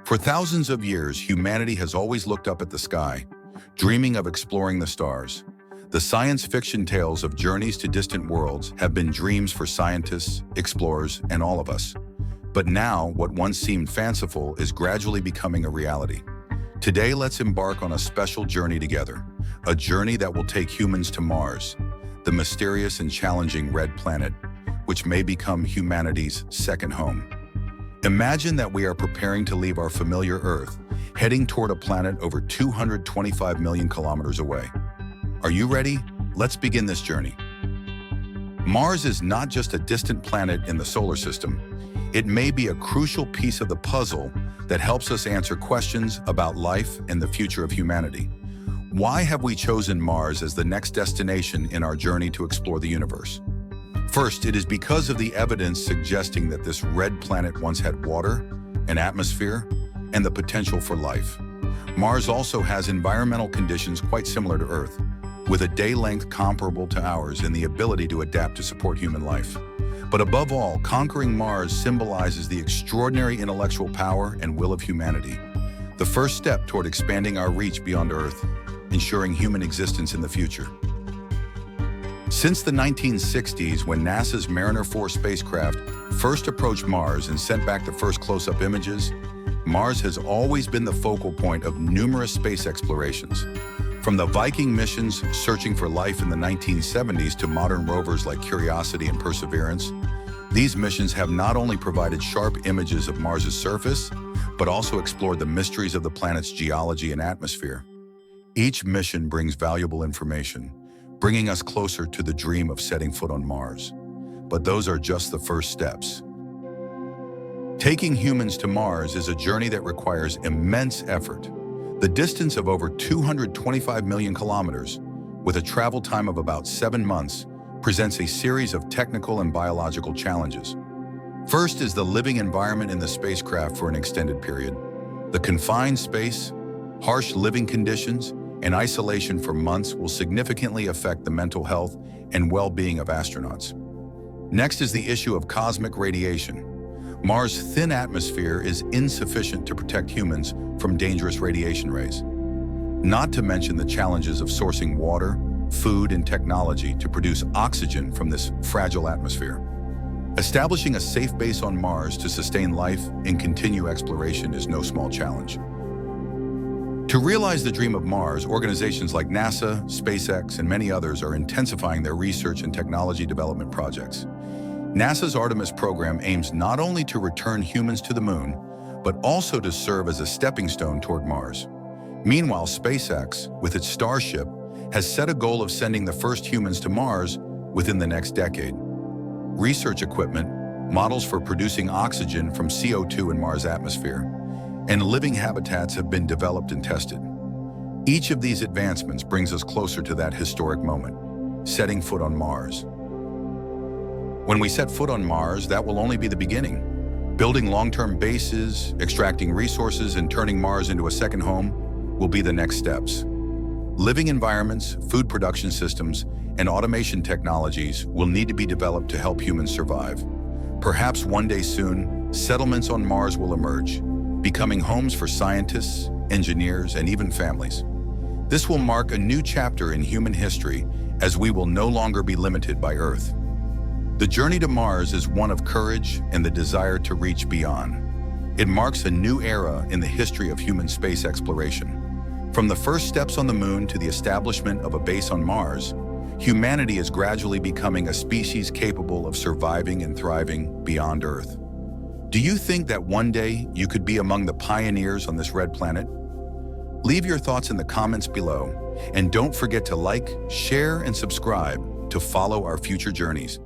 For thousands of years, humanity has always looked up at the sky, dreaming of exploring the stars. The science fiction tales of journeys to distant worlds have been dreams for scientists, explorers, and all of us. But now, what once seemed fanciful is gradually becoming a reality. Today, let's embark on a special journey together, a journey that will take humans to Mars, the mysterious and challenging red planet, which may become humanity's second home. Imagine that we are preparing to leave our familiar Earth, heading toward a planet over 225 million kilometers away. Are you ready? Let's begin this journey. Mars is not just a distant planet in the solar system. It may be a crucial piece of the puzzle that helps us answer questions about life and the future of humanity. Why have we chosen Mars as the next destination in our journey to explore the universe? First, it is because of the evidence suggesting that this red planet once had water, an atmosphere, and the potential for life. Mars also has environmental conditions quite similar to Earth, with a day length comparable to ours and the ability to adapt to support human life. But above all, conquering Mars symbolizes the extraordinary intellectual power and will of humanity, the first step toward expanding our reach beyond Earth, ensuring human existence in the future. Since the 1960s, when NASA's Mariner 4 spacecraft first approached Mars and sent back the first close-up images, Mars has always been the focal point of numerous space explorations. From the Viking missions searching for life in the 1970s to modern rovers like Curiosity and Perseverance, these missions have not only provided sharp images of Mars's surface, but also explored the mysteries of the planet's geology and atmosphere. Each mission brings valuable information, bringing us closer to the dream of setting foot on Mars. But those are just the first steps. Taking humans to Mars is a journey that requires immense effort. The distance of over 225 million kilometers, with a travel time of about 7 months, presents a series of technical and biological challenges. First is the living environment in the spacecraft for an extended period. The confined space, harsh living conditions, and isolation for months will significantly affect the mental health and well-being of astronauts. Next is the issue of cosmic radiation. Mars' thin atmosphere is insufficient to protect humans from dangerous radiation rays. Not to mention the challenges of sourcing water, food, and technology to produce oxygen from this fragile atmosphere. Establishing a safe base on Mars to sustain life and continue exploration is no small challenge. To realize the dream of Mars, organizations like NASA, SpaceX, and many others are intensifying their research and technology development projects. NASA's Artemis program aims not only to return humans to the Moon, but also to serve as a stepping stone toward Mars. Meanwhile, SpaceX, with its Starship, has set a goal of sending the first humans to Mars within the next decade. Research equipment, models for producing oxygen from CO2 in Mars' atmosphere, and living habitats have been developed and tested. Each of these advancements brings us closer to that historic moment, setting foot on Mars. When we set foot on Mars, that will only be the beginning. Building long-term bases, extracting resources, and turning Mars into a second home will be the next steps. Living environments, food production systems, and automation technologies will need to be developed to help humans survive. Perhaps one day soon, settlements on Mars will emerge, becoming homes for scientists, engineers, and even families. This will mark a new chapter in human history, as we will no longer be limited by Earth. The journey to Mars is one of courage and the desire to reach beyond. It marks a new era in the history of human space exploration. From the first steps on the Moon to the establishment of a base on Mars, humanity is gradually becoming a species capable of surviving and thriving beyond Earth. Do you think that one day you could be among the pioneers on this red planet? Leave your thoughts in the comments below, and don't forget to like, share, and subscribe to follow our future journeys.